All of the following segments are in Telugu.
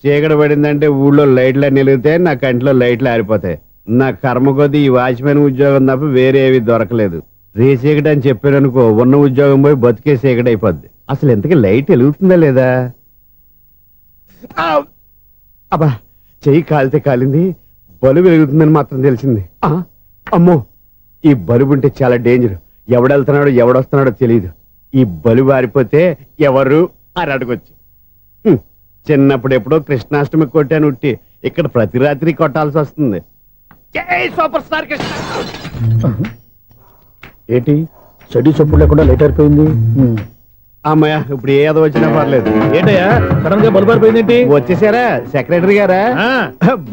చీకటి పడిందంటే ఊళ్ళో లైట్లు నిలిగితే నా కంటిలో లైట్లు ఆరిపోతాయి. నా కర్మ కొద్దీ ఈ వాచ్మెన్ ఉద్యోగం తప్ప వేరే ఏవి దొరకలేదు. రేసీకటి అని చెప్పారనుకో, ఉన్న ఉద్యోగం పోయి బతికే చీకటి అయిపోద్ది. అసలు ఎంతకీ లైట్ వెలుగుతుందా లేదా? అబ్బా, చెయ్యి కాలితే కాలింది, బలుబు వెలుగుతుందని మాత్రం తెలిసింది. అమ్మో, ఈ బలుబు ఉంటే చాలా డేంజర్. ఎవడెళ్తున్నాడో ఎవడొస్తున్నాడో తెలియదు. ఈ బలుబు ఆరిపోతే ఎవరు అని అడగొచ్చు. చిన్నప్పుడు ఎప్పుడో కృష్ణాష్టమి కొట్టాను ఉట్టి, ఇక్కడ ప్రతి రాత్రి కొట్టాల్సి వస్తుంది. Super star Krishna. ఏంటి చెడు చెప్పుడు లేకుండా లేట్ అయిపోయింది? అమ్మయ్య, ఇప్పుడు ఏదో వచ్చినా పర్లేదు. ఏంటయ్యా సడన్ గా బల్బు ఆరిపోయింది? వచ్చేసారా సెక్రటరీ గారా?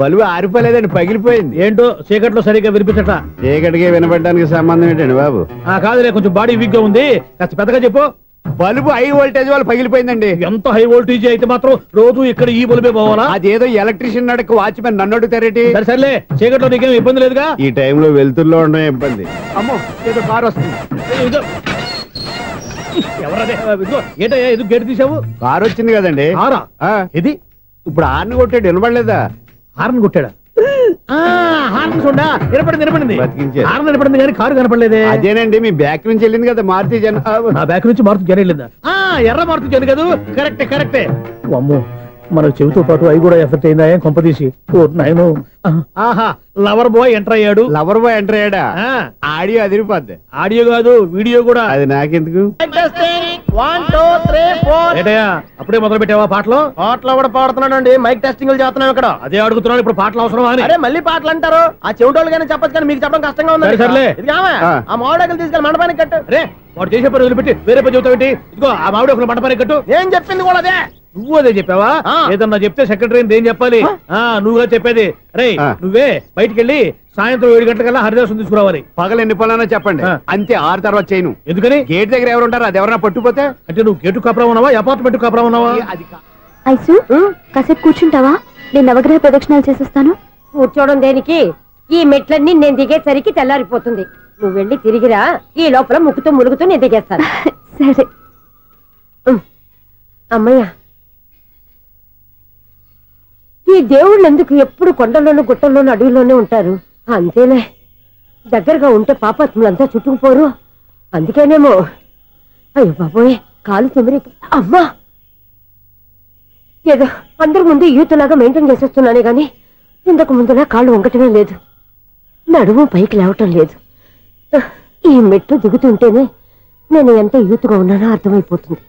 బల్బు ఆరిపోలేదండి, పగిలిపోయింది. ఏంటో చీకట్లో సరిగ్గా వినిపించట. చీకటికి వినపడడానికి సంబంధం ఏంటండి బాబు? కాదులే, కొంచెం బాడీ వీక్ గా ఉంది, కాస్త పెద్దగా చెప్పు. బల్బు హై వోల్టేజ్ వాళ్ళు పగిలిపోయిందండి. ఎంత హై వోల్టేజ్ అయితే మాత్రం రోజు ఇక్కడ ఈ బల్బే పోవాలా? అదేదో ఎలక్ట్రీషియన్ నడక వాచ్మెన్ నన్ను అడుగుతారేటి? సర్లే, చీకట్లో నీకేం ఇబ్బంది లేదుగా? ఈ టైంలో వెళ్తుల్లో ఉండడం ఇబ్బంది. అమ్మో, ఏదో కారు వస్తుంది. ఎవరదే? ఏంటయ్యా ఎందుకు గేటు తీసావు? కారు వచ్చింది కదండి. ఇది ఇప్పుడు హార్న్ కొట్టాడు, వినపడలేదా? హార్న్ కొట్టాడా? హార్న్ చూడా వినపడింది, హార్న్ వినపడింది కానీ కారు కనపడలేదే. అదేనండి, మీ బ్యాక్ నుంచి వెళ్ళింది కదా మారుతి జన. నా బ్యాక్ నుంచి మారుతి జన వెళ్ళిందా? ఎర్ర మారుతి జన కదా. కరెక్టే. అమ్మో, మన చెవితో పాటు అవి కూడా ఎఫెక్ట్ అయిందా కొంపదీసి? ఆహా, లవర్ బాయ్ ఎంటర్ అయ్యాడు. లవర్ బాయ్ ఎంటర్ అయ్యాడా? ఆడియో అదిరిపోద్ది. ఆడియో కాదు, వీడియో కూడా. అది నాకెందుకు? అప్పుడే మొదలు పెట్టావా పాటలు? పాటలు కూడా పాడుతున్నాడు అండి, మైక్ టెస్టింగ్ చేస్తున్నాం ఇక్కడ. అదే అడుగుతున్నాను, ఇప్పుడు పాటలు అవసరం అని. అరే మళ్ళీ పాటలు అంటారు, ఆ చెవిటోళ్ళు కానీ చెప్పచ్చు కానీ మీకు చెప్పడం కష్టంగా ఉంది. సర్లే, ఆ మామిడాకులు తీసుకెళ్ళి మండపానికి కట్టు. రే, వాడు చేసే పని వదిలిపెట్టి వేరే పని చెబుతావు. ఇదిగో ఆ మామిడాకులు మండపానికి కట్టు. నేను చెప్పింది కూడా అదే. నువ్వు అదే చెప్పావా? ఏదన్నా చెప్తే సెక్రటరీ ఏం చెప్పాలి? నువ్వుగా చెప్పేది. రే, నువ్వే బయటికి వెళ్ళి సాయంత్రం 7 గంటలకల్లా హరిదాసు తీసుకురావాలి. పగలు ఎన్ని పనులన్నా చెప్పండి, అంతే. 6 తర్వాత చేయను. ఎందుకని? గేట్ దగ్గర ఎవరు ఉంటారు, అది ఎవరన్నా పట్టుపోతే. అంటే నువ్వు గేటు కాపురా ఉన్నావా, అపార్ట్మెంట్ కాపురా ఉన్నావా? ఐసు, కాసేపు కూర్చుంటావా? నేను నవగ్రహ ప్రదక్షిణాలు చేసేస్తాను. కూర్చోవడం దేనికి? ఈ మెట్లన్నీ నేను దిగేసరికి తెల్లారిపోతుంది. నువ్వు వెళ్ళి తిరిగిరా, ఈ లోపల ముక్కుతూ ములుగుతూ నేను దిగేస్తాను. సరే అమ్మయ్య. ఈ దేవుళ్ళు ఎందుకు ఎప్పుడు కొండల్లోనూ గుట్టల్లోనూ అడవిలోనే ఉంటారు? అంతేలే, దగ్గరగా ఉంటే పాపాత్ములంతా చుట్టుకుపోరు. అందుకేనేమో. అయ్యో బాబోయ్, కాలు తిమిరి. అమ్మా, ఏదో అందరి ముందు యూత్లాగా మెయింటైన్ చేసేస్తున్నానే గాని ఇంతకు ముందులా కాళ్ళు వంకటమే లేదు, నడుము పైకి లేవటం లేదు. ఈ మెట్లు దిగుతుంటేనే నేను ఎంత యూత్గా ఉన్నానో అర్థమైపోతుంది.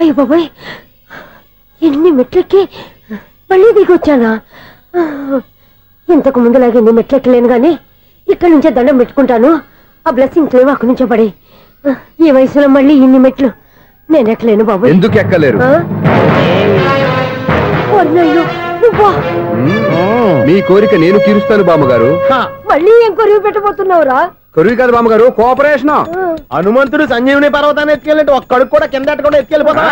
అయ్యో బాబాయ్, ఎన్ని మెట్లెక్కి మళ్ళీ దిగొచ్చానా? ఇంతకు ముందులాగే ఎన్ని మెట్లెక్కలేను గాని ఇక్కడి నుంచే దండం పెట్టుకుంటాను. ఆ బ్లెస్సింగ్ లేవు అక్కడి నుంచే పడే. ఈ వయసులో మళ్ళీ ఇన్ని మెట్లు నేను ఎక్కలేను బాబు. ఎందుకు ఎక్కలేరు? మీ కోరిక నేను తీరుస్తాను బామ్మగారు. మళ్ళీ ఏం కొరివి పెట్టబోతున్నావురా? కొరివి కాదు బామ్మగారు, కోఆపరేషన్. హనుమంతుడు సంజీవుని పర్వతాన్ని ఎత్తుకెళ్ళినట్టు ఒక్కడికి కూడా కింద ఎట్టకుండా ఎత్తుకెళ్ళిపోతా.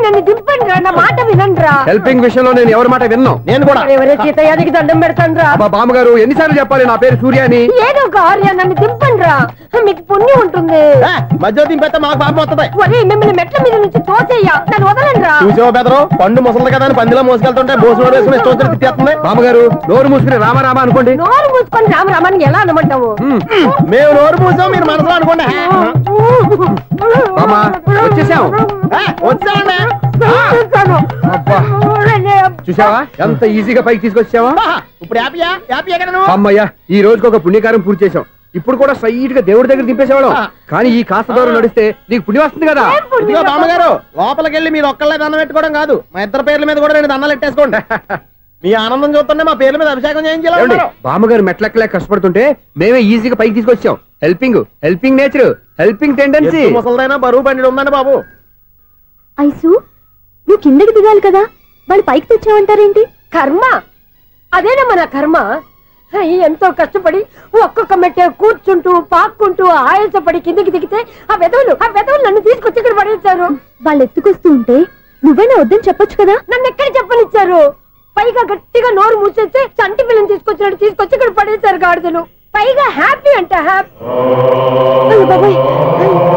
నన్ను దింపండి రా, నా మాట వినండి. హెల్పింగ్ విషయంలో నేను ఎవరి మాట విన్నాను. నేను కూడా ఎవరే సీతయ్యానికి దండం పెడతాను రా. బామ్మగారు ఎన్నిసార్లు చెప్పాలి నా పేరు సూర్యాని? ఏదో ఒక ఆర్య, నన్ను దింపండి రా, మీకు పుణ్యం ఉంటుంది. మధ్య దింపేస్తే మాకు పాపం వస్తుంది. ఒరే, మిమ్మల్ని మెట్ల మీద నుంచి తోసేయ్యా, నన్ను వదలండి రా. చూసావా బెదరు, పండు ముసలి కదా అని పందిలో మోసుకెళ్తుంటే మోసులో వేసుకుని ఇష్టం తిట్టేస్తుంది. బామ్మగారు నోరు మూసుకుని రామారామా అనుకోండి. నోరు మూసుకొని రామరామాన్ని ఎలా అనమంటావు? మేము నోరు మూసాం, మీరు మనసులో అనుకోండి. చూసావా ఎంత ఈజీగా పైకి తీసుకొచ్చావా? ఇప్పుడు అమ్మయ్యా, ఈ రోజుకి ఒక పుణ్యకారం పూర్తి చేసాం. ఇప్పుడు కూడా స్ట్రైట్ గా దేవుడి దగ్గర దింపేసేవాళ్ళం. కానీ ఈ కాస్త దూరం నడిస్తే నీకు పుణ్యం వస్తుంది కదా. బామ్మగారు లోపలికి వెళ్ళి మీరు ఒక్కళ్ళే దండం పెట్టుకోవడం కాదు, మా ఇద్దరు పేర్ల మీద కూడా నేను దండాలు పెట్టేసుకోండి. మీ ఆనందం చూస్తుంటే మా పేర్ల మీద అభిషేకం చేయించాలి. బామ్మగారు మెట్లెక్కలే కష్టపడుతుంటే మేమే ఈజీగా పైకి తీసుకొచ్చాం. Helping nature, helping tendency. ముసలిదైనా బరువు బండి ఉందండి బాబు. ఐసు, నువ్వు కిందకి దిగాలి కదా, వాళ్ళు పైకి తెచ్చావంటారేంటి? కర్మ అదేనమ్మా, నా కర్మ. ఎంతో కష్టపడి ఒక్కొక్క మెట్టే కూర్చుంటూ పాక్కుంటూ ఆయాసపడి కిందికి దిగితే ఆ వెధవులు నన్ను తీసుకొచ్చి ఇక్కడ పడేశారు. వాళ్ళు ఎత్తుకొస్తూ ఉంటే నువ్వేనా వద్దని చెప్పొచ్చు కదా. నన్ను ఎక్కడ చెప్పనిచ్చారు? పైగా గట్టిగా నోరు మూసేస్తే చంటి పిల్లని తీసుకొచ్చి ఇక్కడ పడేశారు గాడిదలు. పైగా హ్యాపీ అంట హ్యాపీ. బాబాయ్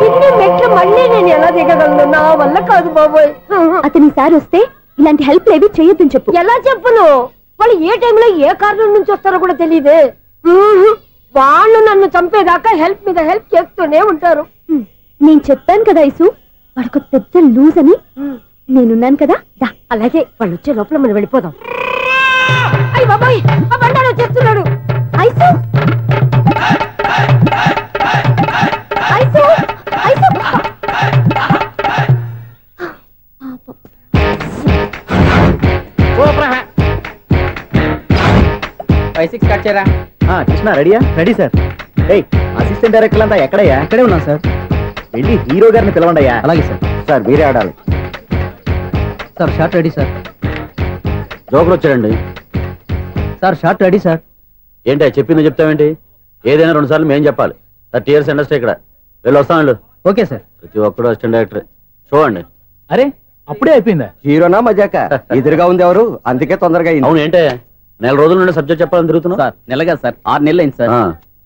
ఇన్ని మెట్లు మళ్ళీ నేను ఎలా దిగగలను? నా వల్ల కాదు బాబాయ్. అతని సార్ వస్తే ఇలాంటి హెల్ప్ ఏవి చేయొద్దని చెప్పు. ఎలా చెప్పును? వాళ్ళు ఏ టైంలో ఏ కారణం నుంచి వస్తారో కూడా తెలియదే. వాళ్ళు నన్ను చంపేదాకా హెల్ప్ మీద హెల్ప్ చేస్తూనే ఉంటారు. నేను చెప్పాను కదా ఐసు, వాడొక పెద్ద లూజ్ అని. నేనున్నాను కదా. అలాగే వాళ్ళు వచ్చే లోపల మనం వెళ్ళిపోదాం. అయ్య బాబాయ్ ఆ బండారు వచ్చేస్తున్నాడు. ఐసు ఐసు ఐసు 5-6 కట్ చేయరా. కృష్ణ రెడీయా? Ready sir. అసిస్టెంట్ డైరెక్టర్ అంతా ఎక్కడయ్యా? ఇక్కడే ఉన్నాం సార్. వెళ్ళి హీరో గారిని పిలవండి అయ్యా. అలాగే సార్. సార్ మీరే ఆడాలి sir. Short ready sir. Joker వచ్చాడండి సార్. Short ready sir. ఏంటి చెప్పింది చెప్తావేంటి? ఏదైనా 2 సార్లు మేం చెప్పాలి. 30 years ఇండస్ట్రీ ఇక్కడ. వెళ్ళి వస్తాం వెళ్ళు. Okay sir. ప్రతి ఒక్కడు అసిస్టెంట్ డైరెక్టర్. చూడండి. అరే అప్పుడే అయిపోయిందా? హీరోనా మజాక? ఎదురుగా ఉంది ఎవరు, అందుకే తొందరగా అయింది. అవును ఏంటే నెల రోజుల నుండి సబ్జెక్ట్ చెప్పాలని తిరుగుతున్నావు? సార్ నెలగా సార్ 6 నెలలు అయింది సార్.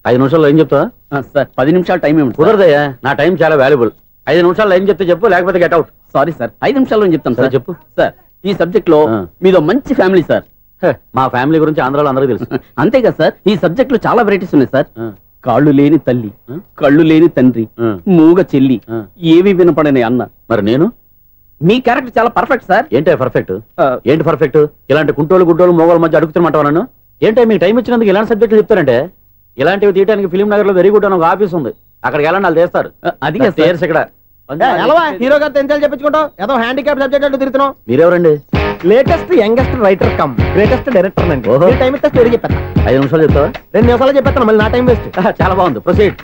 5 నిమిషాల్లో ఏం చెప్తావా? సార్ 10 నిమిషాలు టైం ఏమి కుదరదయ్యా, నా టైం చాలా వాల్యుబుల్. 5 నిమిషాల్లో ఏం చెప్తే చెప్పు, లేకపోతే గెట్ అవుట్. సారీ సార్, 5 నిమిషాల్లో చెప్తాను సార్. చెప్పు సార్. ఈ సబ్జెక్ట్ లో మీదో మంచి ఫ్యామిలీ సార్. మా ఫ్యామిలీ గురించి ఆంధ్రాలో అందరికీ తెలుసు. అంతేగా సార్, ఈ సబ్జెక్ట్ లో చాలా వెరైటీస్ ఉన్నాయి సార్. కాళ్ళు లేని తల్లి, కళ్ళు లేని తండ్రి, మూగ చెల్లి, ఏవి వినపడని అన్న. మరి నేను మీ క్యారెక్టర్ చాలా పర్ఫెక్ట్ సార్. ఏంటే పర్ఫెక్ట్? ఏంటి పర్ఫెక్ట్? ఇలాంటి కుంటోలు గుడ్డోలు మోగోళ్ళ మధ్య అడుగుతున్నమాట నన్ను. ఏంటంటే మీకు టైం ఇచ్చినందుకు ఇలాంటి సబ్జెక్టులు చెప్తారంటే? ఇలాంటివి తీయడానికి ఫిలిం నగర్ లో వెరీ గుడ్ అని ఒక ఆఫీస్ ఉంది, అక్కడికి వెళ్ళండి, వాళ్ళు చేస్తారు. అది ఇక్కడ హీరో గారు తెంచాలి చెప్పించుకుంటాం. ఏదో హ్యాండిక్యాప్ సబ్జెక్ట్ అంటూ తిరుగుతున్నాం. మీరెవరండి? Latest youngest writer cum greatest director అండి. టైం ఇస్తే స్టోరీ చెప్పేస్తా. 5 నిమిషాలు చెప్తావా? 2 నిమిషాలు చెప్పేస్తాను, మళ్ళీ నా టైం వేస్ట్. చాలా బాగుంది, ప్రొసీడ్.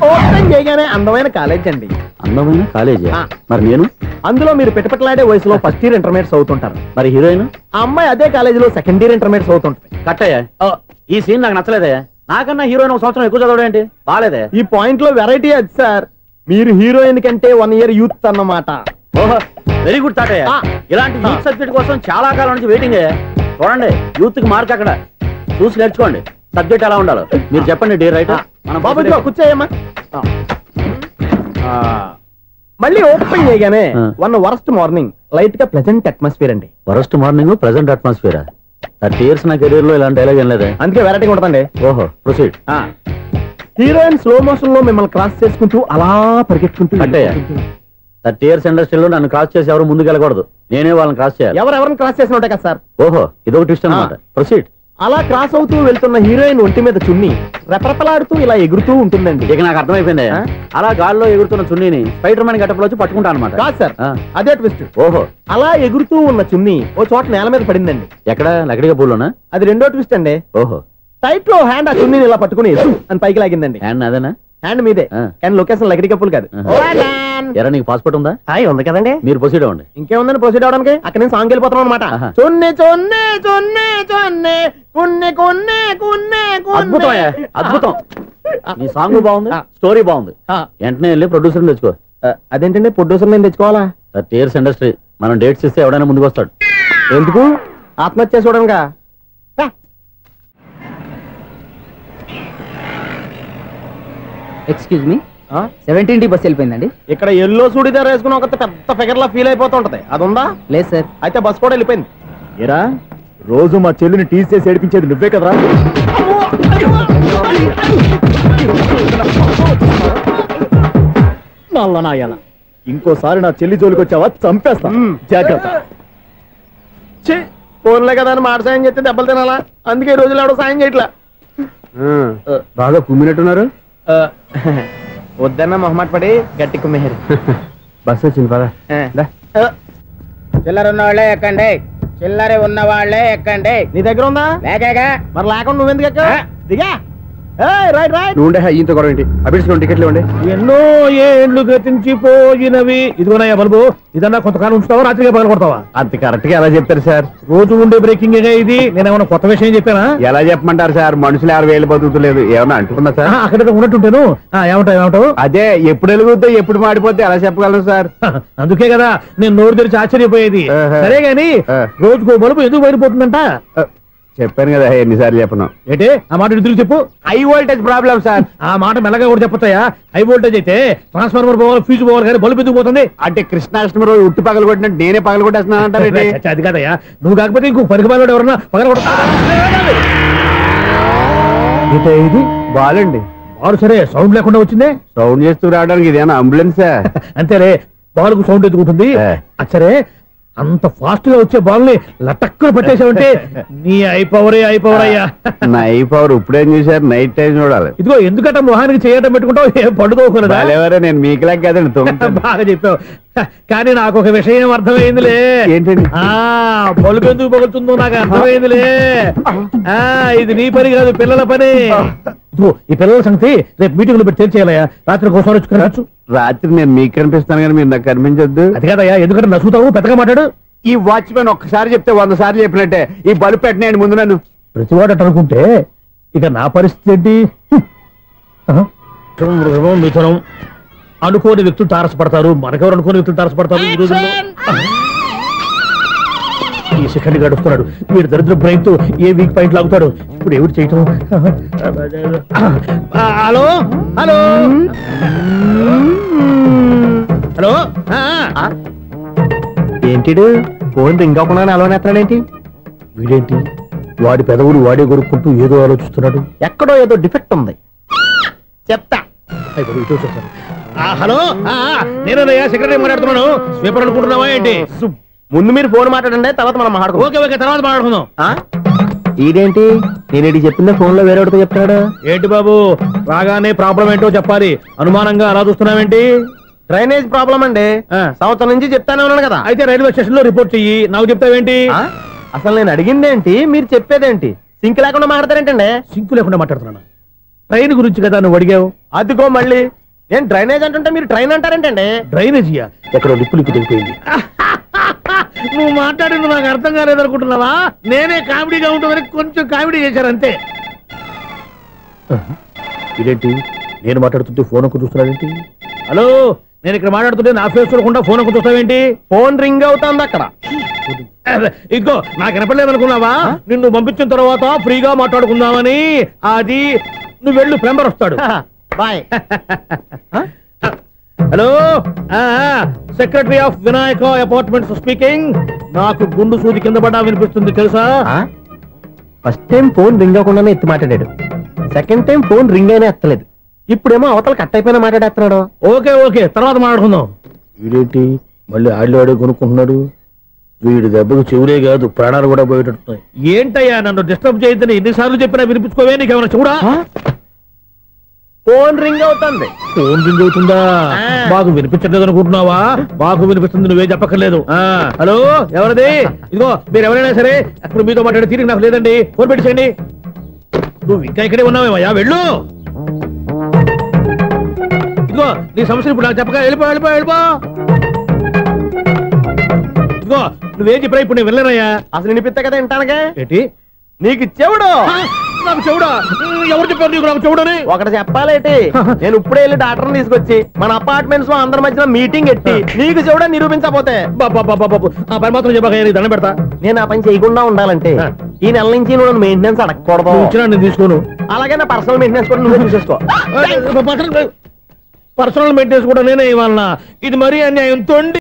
ఓపెన్ చేయగానే అందమైన కాలేజ్ అండి. అందమైన కాలేజీ? మరి నేను అందులో మీరు పెట్టుపట్లాడే వయసులో ఫస్ట్ ఇయర్ ఇంటర్మీడియట్స్ అవుతుంటారు. మరి హీరోయిన్? ఆ అమ్మాయి అదే కాలేజీలో సెకండ్ ఇయర్ ఇంటర్మీడియట్స్ అవుతుంటారు. కట్టయ్యా, ఈ సీన్ నాకు నచ్చలేదే. నాకన్నా హీరోయిన్ 1 సంవత్సరం ఎక్కువ చదవడం ఏంటి? బాలేదే. ఈ పాయింట్ లో వెరైటీ అది సార్. మీరు హీరోయిన్ కంటే 1 year యూత్ అన్నమాట. ఓహో, వెరీ గుడ్ థాట్. ఇలాంటి యూత్ సబ్జెక్ట్ కోసం చాలా కాలం నుంచి వెయిటింగ్. చూడండి, యూత్ కి మార్క్ అక్కడ చూసి నేర్చుకోండి. సబ్జెక్ట్ ఎలా ఉండాలో మీరు చెప్పండి. డీర్ రైటర్ మన బాబు కూర్చోయమ్మా. మళ్ళీ ఓపెన్ చేయగానే వన్ వరస్ట్ మార్నింగ్, లైట్ గా ప్లెజెంట్ అట్మాస్ఫియర్ అండి. Worst morning, present atmosphere. 30 years నా కెరీర్ లో ఇలాంటి డైలాగ్ ఏం లేదే. అందుకే వెరైటీ ఉంటుందండి. ఓహో, ప్రొసీడ్. హీరోయిన్ స్లో మోషన్ లో మిమ్మల్ని క్రాస్ చేసుకుంటూ అలా పరిగెట్టుకుంటూ 30 years ఇండస్ట్రీలో నన్ను క్రాస్ చేసి ఎవరు ముందుకు వెళ్ళకూడదు, నేనే వాళ్ళని క్రాస్ చేయాలి. ఎవరెవరిని క్రాస్ చేసిన ఉంటాయి కదా సార్. ఓహో, ఇదొక ట్విస్ట్ అన్నమాట. ప్రొసీడ్. అలా క్రాస్ అవుతూ వెళ్తున్న హీరోయిన్ ఒంటి మీద చున్ని రెపరెపలాడుతూ ఇలా ఎగురుతూ ఉంటుందండి. ఇక నాకు అర్థమైపోయింది. అలా గాల్లో ఎగురుతున్న చున్నీని స్పైడర్ మ్యాన్ గెటప్ లో వచ్చి పట్టుకుంటా అనమాట. కాదు సార్, అదే ట్విస్ట్. ఓహో, అలా ఎగురుతూ ఉన్న చున్ని ఓ చోట నేల మీద పడిందండి. ఎక్కడ? లకడిగా పూల్లోనా? అది రెండో ట్విస్ట్ అండి. ఓహో, టైట్ లో హ్యాండ్ ఆ చున్నీని ఇలా పట్టుకుని అని పైకి లాగిందండి. హ్యాండ్ అదేనా? హ్యాండ్ మీదే, కానీ లొకేషన్ లకడి కప్పులు కాదు. ఎరా, నీకు పాస్పోర్ట్ ఉందా? ఉంది కదండి. మీరు ప్రొసీడ్ అవ్వండి. ఇంకేముందని ప్రొసీడ్ అవడానికి? అక్కడ నేను సాంగ్ వెళ్ళిపోతాం అనమాట. చొన్నే చొన్నే చొన్నే చొన్నే కున్నే కున్నే కున్నే. అద్భుతం, అద్భుతం. నీ సాంగ్ బాగుంది, స్టోరీ బాగుంది. వెంటనే వెళ్ళి ప్రొడ్యూసర్ తెచ్చుకో. అదేంటండి ప్రొడ్యూసర్ నేను తెచ్చుకోవాలా? 30 years ఇండస్ట్రీ, మనం డేట్స్ ఇస్తే ఎవడైనా ముందుకు వస్తాడు. ఎందుకు? ఆత్మహత్య చూడనుగా. Excuse me, 17D bus వెళ్ళిపోయిందండి. ఇక్కడ ఎల్లో చూడిదార్ వేసుకుని ఒక పెద్ద ఫిగర్ లా ఫీల్ అయిపోతూ ఉంటది, అది ఉందా? లేదు సార్. అయితే బస్ కూడా వెళ్ళిపోయింది. ఏరా, రోజు మా చెల్లిని టీస్ చేసి ఏడిపించేది నువ్వే కదరా? ఇంకోసారి నా చెల్లి జోలికి వచ్చావా చంపేస్తా, జాగ్రత్త. ఫోన్లే కదా అని మాట సాయం చేస్తే దెబ్బలు తినాలా? అందుకే ఈ రోజులు ఎవడో సాయం చేయట్లా. బాగా కుమ్మినట్టున్నారు. వద్దన్న మొహమాట పడి గట్టి కుమ్మేరు. బస్ వచ్చింది పదా. చిల్లర ఉన్న వాళ్ళే ఎక్కండి, చిల్లర ఉన్న వాళ్ళే ఎక్కండి. నీ దగ్గర ఉందా? లేకేగా. మరి లేకుండా నువ్వెందుకు ఎక్క? దిగా. Right right. నువ్వు ఈయంతో గొడవ ఏంటి? అభిడ్స్ టికెట్లు ఇవ్వండి. ఎన్నో ఏండ్లు గతించిపోయినవి. ఇదిగోనయ్యా బల్బు, ఇదన్నా కొంతకాలం ఉంచుతావా, రాత్రిగా పగల కొడతావా? అంత కరెక్ట్ గా ఎలా చెప్తారు సార్? రోజు ఉండే బ్రేకింగ్ ఇది. నేనేమన్నా కొత్త విషయం చెప్పానా? ఎలా చెప్పమంటారు సార్? మనుషులు 60,000 బతుకుతలేదు, ఏమన్నా అంటున్నా సార్? అక్కడ ఉన్నట్టుంటాను. ఏమంటావు? అదే ఎప్పుడు వెలుగుద్దో ఎప్పుడు మాడిపోతే ఎలా చెప్పగలను సార్? అందుకే కదా నేను నోరు తెరిచి ఆశ్చర్యపోయేది. సరే గాని రోజుకో బలుపు ఎందుకు బయటపోతుందంట? చెప్పాను కదా ఎన్నిసార్లు చెప్పను. ఏంటి ఆ మాట తిరిగి చెప్పు. High voltage problem sir. ఆ మాట మెల్లగా కూడా చెప్పొచ్చాయా? హై వోల్టేజ్ అయితే ట్రాన్స్ఫార్మర్ పోవాలి, ఫ్యూజ్ పోవాలి, కానీ బల్బు ఎందుకు పోతుంది? అంటే కృష్ణాష్టమి రోజు ఉట్టి పగలు కొట్టినట్టు నేనే పగలు కొట్టేస్తున్నానంటారు. అది కాదయ్యా, నువ్వు కాకపోతే ఇంకో పరిగణలో ఎవరన్నా పగల కొడతా. ఇది బాలండి. బాలు సరే సౌండ్ లేకుండా వచ్చిందే. సౌండ్ చేస్తూ రావడానికి ఇదేనా అంబులెన్సా? అంతేలే, బాలుకు సౌండ్ ఎదుగుతుంది. సరే అంత ఫాస్ట్ గా వచ్చే బాల్ ని లటక్కులు పట్టేసావంటే నీ ఐపవర్ అయ్యా. నా ఐపవర్ ఇప్పుడేం చూసారు? నైట్ టైం చూడాలి. ఇదిగో ఎందుకంటే మొహానికి చేయటం పెట్టుకుంటావు, ఏం పండుకోకూడదా? నేను మీకులా కదండి. బాగా చెప్పావు, కానీ నాకు ఒక విషయం అర్థమైందిలే. ఏంటండి? బల్బు ఎందుకు పగులుతుందో నాకు అర్థమైందిలే. ఇది నీ పని కాదు, పిల్లల పని. ఈ పిల్లల సంగతి రేపు మీటింగ్ లో పెట్టి తెలిసేయాలయ్యా. రాత్రి కోసం వచ్చుకోవచ్చు. రాత్రి నేను మీకు కనిపిస్తాను కానీ మీరు నాకు కనిపించొద్దు. అది కాదయ్యా, ఎందుకంటే నసుగుతావు, పెద్దగా మాట్లాడు. ఈ వాచ్మెన్ ఒక్కసారి చెప్తే 100 సార్లు చెప్పినట్టే. ఈ బల్బు పెట్టినాయండి ముందు నన్ను. ప్రతివాడట అనుకుంటే ఇక నా పరిస్థితి ఏంటి? మిథునం అనుకోని వ్యక్తులు తారసపడతారు, మనకెవరు అనుకోని వ్యక్తులు తారసపడతారు ఈ రోజుల్లో. ఈ సెకండ్ గడుపుతున్నాడు వీడు దరిద్ర బ్రెయిన్ తో ఏ వీక్ పాయింట్ లాగుతాడు. ఇప్పుడు ఎవరు చేయటం? Hello hello hello. ఏంటిడు ఫోన్ రింగ్ అవ్వకుండా అలవనేస్తాడేంటి? వీడేంటి వాడి పెదవులు వాడే కొరుక్కుంటూ ఏదో ఆలోచిస్తున్నాడు. ఎక్కడో ఏదో డిఫెక్ట్ ఉంది, చెప్తా. హలో, నేనయ్యా సెక్రటరీ మాట్లాడుతున్నాను. స్వీపర్ అనుకుంటున్నావా ఏంటి? ముందు మీరు ఫోన్ మాట్లాడండి, తర్వాత మనం మాట్లాడుకో. ఓకే ఓకే, తర్వాత మాట్లాడుకుందాం. ఇదేంటి నేను చెప్పిందే ఫోన్ లో వేరేవాడితో చెప్తాడు ఏంటి బాబు? రాగానే ప్రాబ్లం ఏంటో చెప్పాలి, అనుమానంగా అలా చూస్తున్నావేంటి? డ్రైనేజ్ ప్రాబ్లం అండి. సంవత్సరం నుంచి చెప్తానే ఉన్నాను కదా. అయితే రైల్వే స్టేషన్ లో రిపోర్ట్ చెయ్యి, నాకు చెప్తావేంటి? అసలు నేను అడిగిందేంటి, మీరు చెప్పేదేంటి? సింక్ లేకుండా మాట్లాడతారేంటండి? సింకు లేకుండా మాట్లాడుతున్నాను. ట్రైన్ గురించి కదా నువ్వు అడిగావు. అదిగో మళ్ళీ నేను డ్రైనేజ్ అంటుంటే మీరు ట్రైన్ అంటారేంటండి? డ్రైనేజీయా? ఎక్కడో లిప్పు తెగిపోయింది. నువ్వు మాట్లాడింది నాకు అర్థం కాలేదనుకుంటున్నావా? నేనే కామెడీగా ఉంటుందని కొంచెం కామెడీ చేశారు అంతే. ఇదేంటి నేను మాట్లాడుతుంటే ఫోన్ ఒక్క చూస్తున్నావేంటి? హలో, నేను ఇక్కడ మాట్లాడుతుంటే నా ఫేస్ చూడకుండా ఫోన్ ఒక్క చూస్తావేంటి? ఫోన్ రింగ్ అవుతుంది అక్కడ. ఇదిగో నాకు వినపడలేదు అనుకున్నావా? నిన్ను పంపించిన తర్వాత ఫ్రీగా మాట్లాడుకుందామని. అది నువ్వు వెళ్ళు, ప్లంబర్ వస్తాడు. Bye. Hello, secretary of Vinayaka apartments speaking. నాకు గుండు సూది కింద పడ్డా వినిపిస్తుంది తెలుసా? ఫస్ట్ టైం ఫోన్ రింగ్ అవ్వకుండానే ఎత్తి మాట్లాడాడు, సెకండ్ టైం ఫోన్ రింగ్ అయినా ఎత్తలేదు, ఇప్పుడేమో అవతల కట్ అయిపోయినా మాట్లాడేస్తున్నాడు. ఓకే ఓకే, తర్వాత మాట్లాడుకుందాం. వీడేంటి మళ్ళీ ఆళ్ళు ఆడే కొనుక్కుంటున్నాడు? వీడి దెబ్బకు చెవులే కాదు ప్రాణాలు కూడా పోయేటట్టున్నాయి. ఏంటయ్యా నన్ను డిస్టర్బ్ చేయొద్దని ఎన్నిసార్లు చెప్పినా వినిపించుకోవే? నీకేమైనా చూడా? ఫోన్ రింగ్ అవుతుంది. ఫోన్ రింగ్ అవుతుందా? మాకు వినిపించలేదు అనుకుంటున్నావా? మాకు వినిపిస్తుంది, నువ్వే చెప్పక్కర్లేదు. హలో, ఎవరిది? ఇదిగో మీరు ఎవరైనా సరే అప్పుడు మీతో మాట్లాడే తీరిక నాకు లేదండి, ఫోన్ పెట్టేసేయండి. నువ్వు ఇంకా ఇక్కడే ఉన్నావేమయ్యా, వెళ్ళు. ఇదిగో నీ సమస్యలు ఇప్పుడు నాకు చెప్పక వెళ్ళిపో వెళ్ళిపో వెళ్ళిపో. ఇదిగో నువ్వేం చెప్పరా ఇప్పుడు నేను వెళ్ళానయ్యా. అసలు వినిపిస్తా కదా వింటానుగా. ఏంటి నీకు చెవుడు? నాకు చెవుడా? ఎవరు చెప్పారు నీకు నాకు చెవుడని? ఒకటి చెప్పాలేటి, నేను ఇప్పుడే వెళ్ళి డాక్టర్ని తీసుకొచ్చి మన అపార్ట్మెంట్స్ లో అందరి మధ్యన మీటింగ్ ఎట్టి నీకు చెవుడా నిరూపించకపోతే ఆ పని మాత్రం చెప్పక దండం పెడతా. నేను ఆ పని చేయకుండా ఉండాలంటే ఈ నెల నుంచి నువ్వు మెయింటెనెన్స్ అడగకూడదు. ఇచ్చినా నేను తీసుకోను. అలాగే నా పర్సనల్ మెయింటెనెన్స్ కూడా నువ్వే చూసేసుకో. పర్సనల్ మెయింటెనెన్స్ కూడా నేనే ఇవ్వాలన్నా? ఇది మరీ అన్యాయం. తొండి